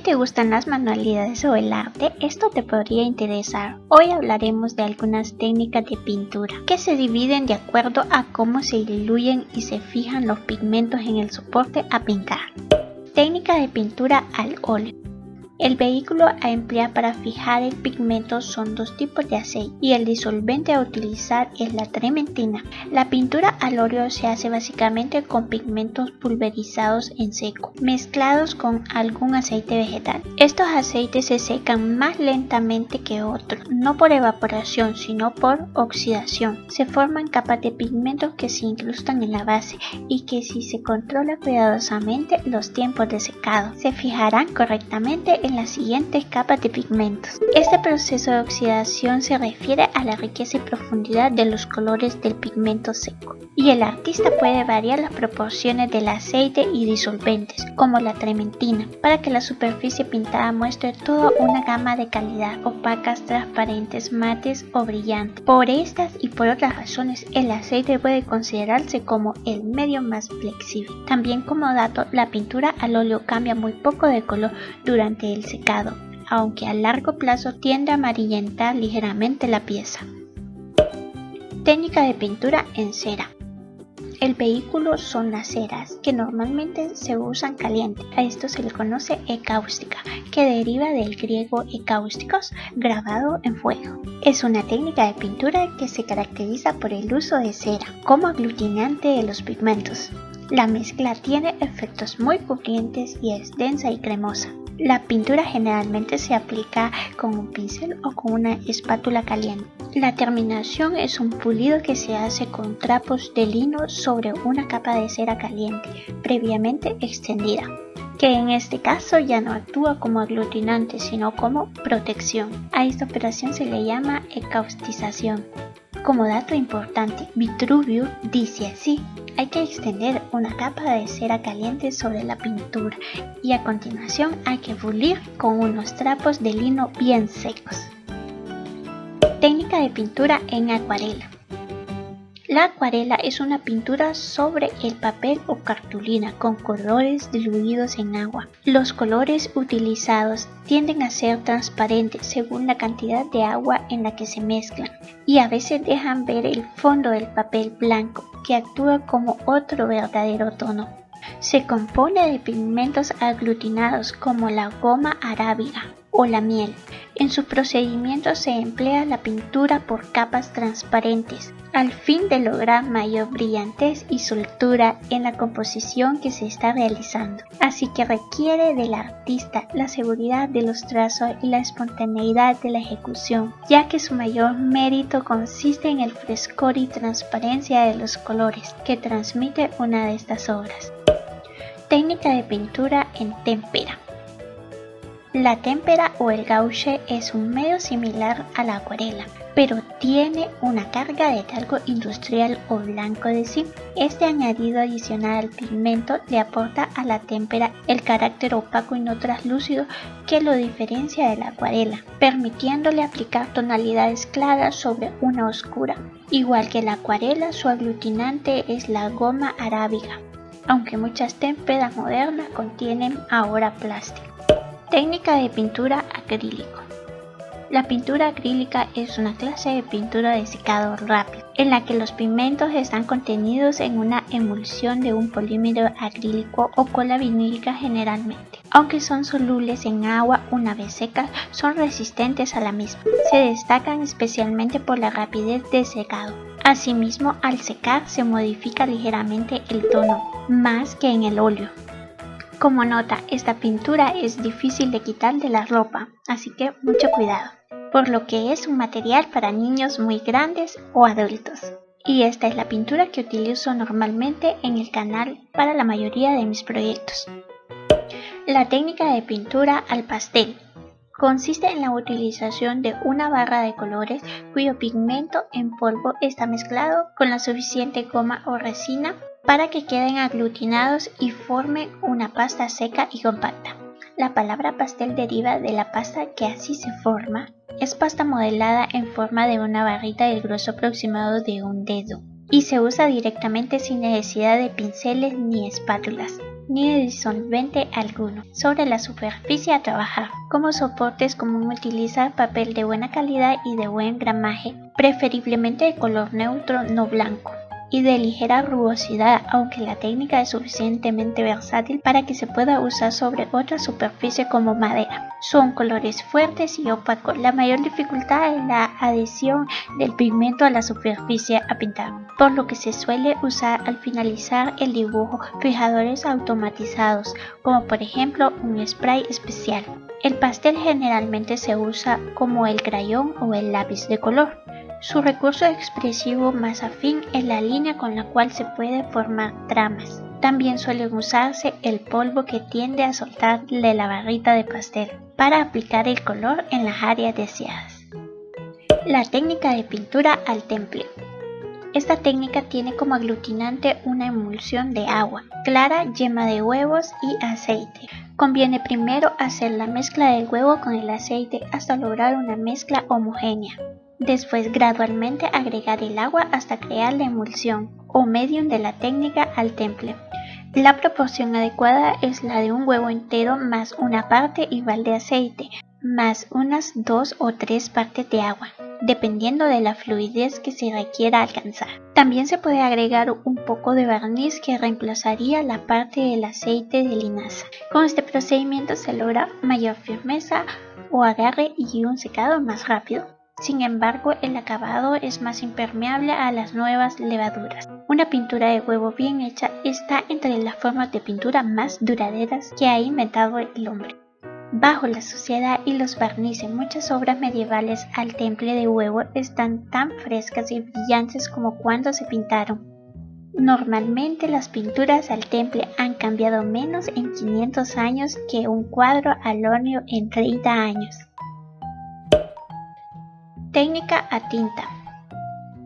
te gustan las manualidades o el arte, esto te podría interesar. Hoy hablaremos de algunas técnicas de pintura que se dividen de acuerdo a cómo se diluyen y se fijan los pigmentos en el soporte a pintar. Técnica de pintura al óleo. El vehículo a emplear para fijar el pigmento son dos tipos de aceite y el disolvente a utilizar es la trementina. La pintura al óleo se hace básicamente con pigmentos pulverizados en seco, mezclados con algún aceite vegetal. Estos aceites se secan más lentamente que otros, no por evaporación sino por oxidación. Se forman capas de pigmentos que se incrustan en la base y que si se controla cuidadosamente los tiempos de secado, se fijarán correctamente en las siguientes capas de pigmentos. Este proceso de oxidación se refiere a la riqueza y profundidad de los colores del pigmento seco, y el artista puede variar las proporciones del aceite y disolventes, como la trementina, para que la superficie pintada muestre toda una gama de calidad: opacas, transparentes, mates o brillantes. Por estas y por otras razones, el aceite puede considerarse como el medio más flexible. También, como dato, la pintura al óleo cambia muy poco de color durante el secado, aunque a largo plazo tiende a amarillentar ligeramente la pieza. Técnica de pintura en cera. El vehículo son las ceras, que normalmente se usan caliente. A esto se le conoce ecáustica, que deriva del griego ekaustikos, grabado en fuego. Es una técnica de pintura que se caracteriza por el uso de cera como aglutinante de los pigmentos. La mezcla tiene efectos muy crujientes y es densa y cremosa. La pintura generalmente se aplica con un pincel o con una espátula caliente. La terminación es un pulido que se hace con trapos de lino sobre una capa de cera caliente, previamente extendida, que en este caso ya no actúa como aglutinante sino como protección. A esta operación se le llama ecaustización. Como dato importante, Vitruvio dice así: hay que extender una capa de cera caliente sobre la pintura y a continuación hay que pulir con unos trapos de lino bien secos. Técnica de pintura en acuarela. La acuarela es una pintura sobre el papel o cartulina con colores diluidos en agua. Los colores utilizados tienden a ser transparentes según la cantidad de agua en la que se mezclan, y a veces dejan ver el fondo del papel blanco, que actúa como otro verdadero tono. Se compone de pigmentos aglutinados como la goma arábiga o la miel. En su procedimiento se emplea la pintura por capas transparentes, al fin de lograr mayor brillantez y soltura en la composición que se está realizando. Así que requiere del artista la seguridad de los trazos y la espontaneidad de la ejecución, ya que su mayor mérito consiste en el frescor y transparencia de los colores que transmite una de estas obras. Técnica de pintura en témpera. La témpera o el gouache es un medio similar a la acuarela, pero tiene una carga de talco industrial o blanco de zinc. Este añadido adicional al pigmento le aporta a la témpera el carácter opaco y no translúcido que lo diferencia de la acuarela, permitiéndole aplicar tonalidades claras sobre una oscura. Igual que la acuarela, su aglutinante es la goma arábiga, aunque muchas témperas modernas contienen ahora plástico. Técnica de pintura acrílico. La pintura acrílica es una clase de pintura de secado rápido, en la que los pigmentos están contenidos en una emulsión de un polímero acrílico o cola vinílica generalmente. Aunque son solubles en agua una vez secas, son resistentes a la misma. Se destacan especialmente por la rapidez de secado. Asimismo, al secar se modifica ligeramente el tono, más que en el óleo. Como nota, esta pintura es difícil de quitar de la ropa, así que mucho cuidado, por lo que es un material para niños muy grandes o adultos. Y esta es la pintura que utilizo normalmente en el canal para la mayoría de mis proyectos. La técnica de pintura al pastel consiste en la utilización de una barra de colores cuyo pigmento en polvo está mezclado con la suficiente goma o resina para que queden aglutinados y formen una pasta seca y compacta. La palabra pastel deriva de la pasta que así se forma. Es pasta modelada en forma de una barrita del grueso aproximado de un dedo y se usa directamente sin necesidad de pinceles ni espátulas. ni de disolvente alguno sobre la superficie a trabajar. Como soporte es común utilizar papel de buena calidad y de buen gramaje, preferiblemente de color neutro no blanco, y de ligera rugosidad, aunque la técnica es suficientemente versátil para que se pueda usar sobre otra superficie como madera. Son colores fuertes y opacos. La mayor dificultad es la adhesión del pigmento a la superficie a pintar, por lo que se suele usar al finalizar el dibujo fijadores automatizados, como por ejemplo un spray especial. El pastel generalmente se usa como el crayón o el lápiz de color. Su recurso expresivo más afín es la línea con la cual se puede formar tramas. También suele usarse el polvo que tiende a soltar de la barrita de pastel para aplicar el color en las áreas deseadas. La técnica de pintura al temple. Esta técnica tiene como aglutinante una emulsión de agua clara, yema de huevos y aceite. Conviene primero hacer la mezcla del huevo con el aceite hasta lograr una mezcla homogénea. Después gradualmente agregar el agua hasta crear la emulsión o medium de la técnica al temple. La proporción adecuada es la de un huevo entero más una parte igual de aceite, más unas 2 o 3 partes de agua, dependiendo de la fluidez que se requiera alcanzar. También se puede agregar un poco de barniz que reemplazaría la parte del aceite de linaza. Con este procedimiento se logra mayor firmeza o agarre y un secado más rápido. Sin embargo, el acabado es más impermeable a las nuevas levaduras. Una pintura de huevo bien hecha está entre las formas de pintura más duraderas que ha inventado el hombre. Bajo la suciedad y los barnices, muchas obras medievales al temple de huevo están tan frescas y brillantes como cuando se pintaron. Normalmente las pinturas al temple han cambiado menos en 500 años que un cuadro al óleo en 30 años. Técnica a tinta.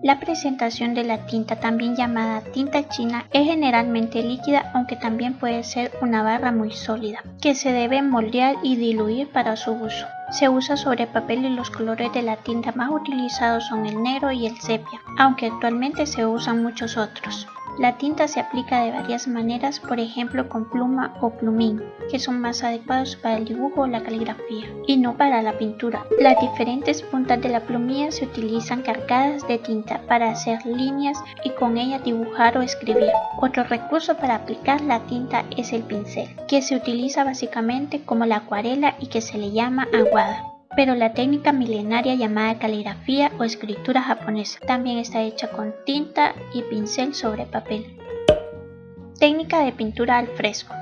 La presentación de la tinta, también llamada tinta china, es generalmente líquida, aunque también puede ser una barra muy sólida, que se debe moldear y diluir para su uso. Se usa sobre papel y los colores de la tinta más utilizados son el negro y el sepia, aunque actualmente se usan muchos otros. La tinta se aplica de varias maneras, por ejemplo con pluma o plumín, que son más adecuados para el dibujo o la caligrafía, y no para la pintura. Las diferentes puntas de la plumilla se utilizan cargadas de tinta para hacer líneas y con ellas dibujar o escribir. Otro recurso para aplicar la tinta es el pincel, que se utiliza básicamente como la acuarela y que se le llama aguada. Pero la técnica milenaria llamada caligrafía o escritura japonesa también está hecha con tinta y pincel sobre papel. Técnica de pintura al fresco.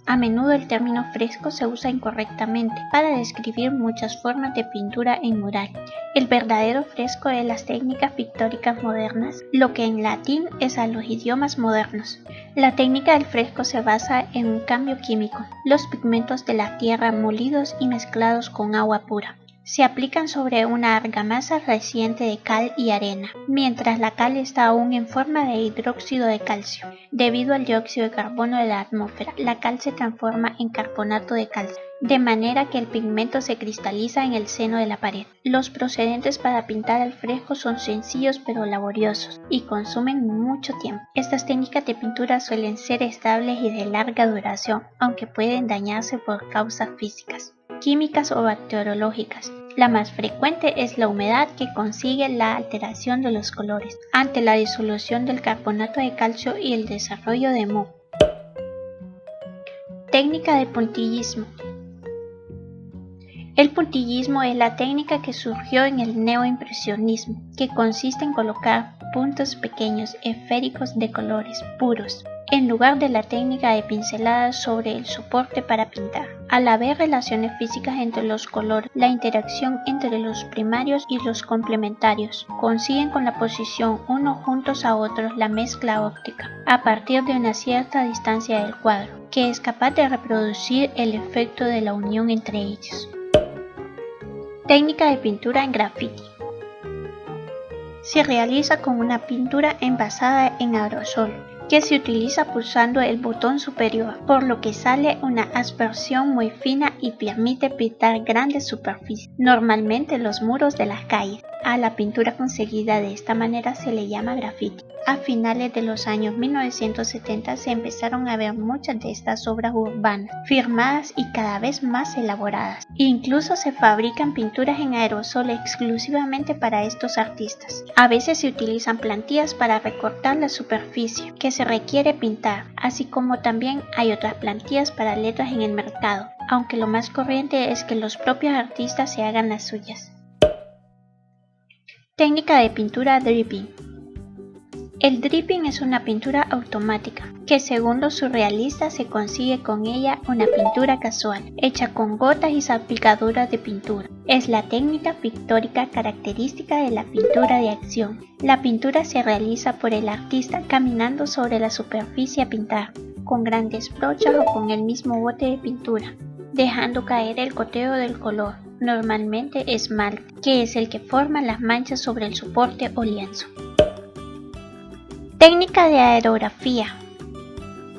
A menudo el término fresco se usa incorrectamente para describir muchas formas de pintura en mural. El verdadero fresco es las técnicas pictóricas modernas, lo que en latín es a los idiomas modernos. La técnica del fresco se basa en un cambio químico, los pigmentos de la tierra molidos y mezclados con agua pura. Se aplican sobre una argamasa reciente de cal y arena, mientras la cal está aún en forma de hidróxido de calcio. Debido al dióxido de carbono de la atmósfera, la cal se transforma en carbonato de calcio, de manera que el pigmento se cristaliza en el seno de la pared. Los procedentes para pintar al fresco son sencillos pero laboriosos y consumen mucho tiempo. Estas técnicas de pintura suelen ser estables y de larga duración, aunque pueden dañarse por causas físicas, químicas o bacteriológicas. La más frecuente es la humedad, que consigue la alteración de los colores ante la disolución del carbonato de calcio y el desarrollo de moho. Técnica de puntillismo. El puntillismo es la técnica que surgió en el neoimpresionismo, que consiste en colocar puntos pequeños esféricos de colores puros en lugar de la técnica de pinceladas sobre el soporte para pintar. Al haber relaciones físicas entre los colores, la interacción entre los primarios y los complementarios consiguen con la posición unos juntos a otros la mezcla óptica a partir de una cierta distancia del cuadro, que es capaz de reproducir el efecto de la unión entre ellos. Técnica de pintura en graffiti. Se realiza con una pintura envasada en aerosol, que se utiliza pulsando el botón superior, por lo que sale una aspersión muy fina y permite pintar grandes superficies, normalmente los muros de las calles. A la pintura conseguida de esta manera se le llama graffiti. A finales de los años 1970 se empezaron a ver muchas de estas obras urbanas, firmadas y cada vez más elaboradas. Incluso se fabrican pinturas en aerosol exclusivamente para estos artistas. A veces se utilizan plantillas para recortar la superficie que se requiere pintar, así como también hay otras plantillas para letras en el mercado, aunque lo más corriente es que los propios artistas se hagan las suyas. Técnica de pintura dripping. El dripping es una pintura automática, que según los surrealistas se consigue con ella una pintura casual, hecha con gotas y salpicaduras de pintura. Es la técnica pictórica característica de la pintura de acción. La pintura se realiza por el artista caminando sobre la superficie a pintar, con grandes brochas o con el mismo bote de pintura, dejando caer el goteo del color, normalmente esmalte, que es el que forma las manchas sobre el soporte o lienzo. Técnica de aerografía.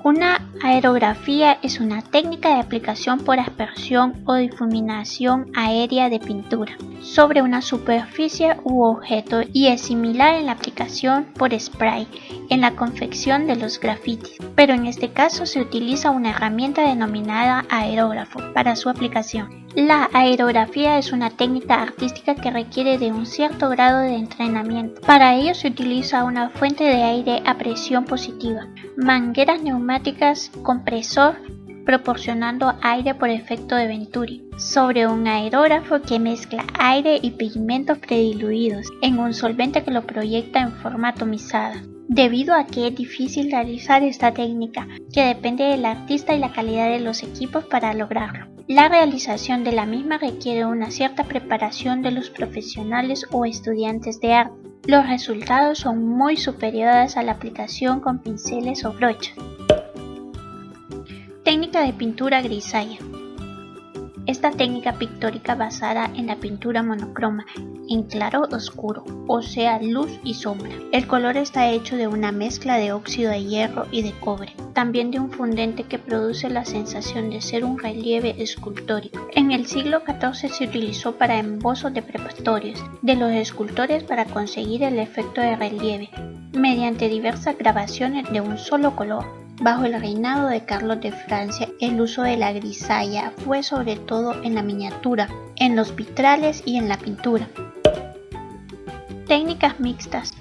Una aerografía es una técnica de aplicación por aspersión o difuminación aérea de pintura sobre una superficie u objeto y es similar en la aplicación por spray en la confección de los grafitis, pero en este caso se utiliza una herramienta denominada aerógrafo para su aplicación. La aerografía es una técnica artística que requiere de un cierto grado de entrenamiento. Para ello se utiliza una fuente de aire a presión positiva, mangueras neumáticas, compresor, proporcionando aire por efecto de Venturi, sobre un aerógrafo que mezcla aire y pigmentos prediluidos en un solvente que lo proyecta en forma atomizada. Debido a que es difícil realizar esta técnica, que depende del artista y la calidad de los equipos para lograrlo. La realización de la misma requiere una cierta preparación de los profesionales o estudiantes de arte. Los resultados son muy superiores a la aplicación con pinceles o brochas. Técnica de pintura grisalla. Esta técnica pictórica basada en la pintura monocroma, en claro oscuro, o sea luz y sombra. El color está hecho de una mezcla de óxido de hierro y de cobre, también de un fundente que produce la sensación de ser un relieve escultórico. En el siglo XIV se utilizó para embozos de preparatorios de los escultores para conseguir el efecto de relieve, mediante diversas grabaciones de un solo color. Bajo el reinado de Carlos de Francia, el uso de la grisalla fue sobre todo en la miniatura, en los vitrales y en la pintura. Técnicas mixtas.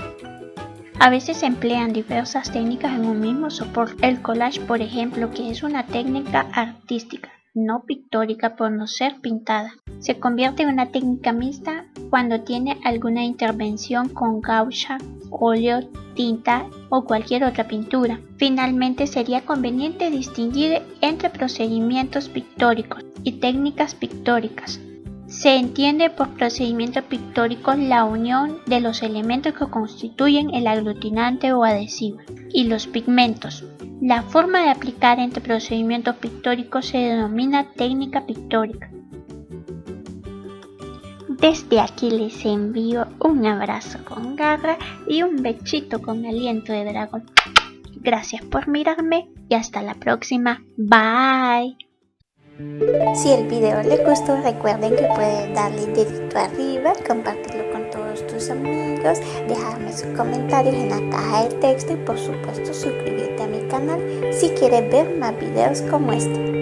A veces se emplean diversas técnicas en un mismo soporte. El collage, por ejemplo, que es una técnica artística, no pictórica por no ser pintada, se convierte en una técnica mixta cuando tiene alguna intervención con gaucha, óleo, tinta o cualquier otra pintura. Finalmente, sería conveniente distinguir entre procedimientos pictóricos y técnicas pictóricas. Se entiende por procedimiento pictórico la unión de los elementos que constituyen el aglutinante o adhesivo y los pigmentos. La forma de aplicar entre procedimientos pictóricos se denomina técnica pictórica. Desde aquí les envío un abrazo con garra y un bechito con aliento de dragón. Gracias por mirarme y hasta la próxima. Bye. Si el video les gustó, recuerden que pueden darle dedito arriba, compartirlo con todos tus amigos, dejarme sus comentarios en la caja de texto y por supuesto suscribirte a mi canal si quieres ver más videos como este.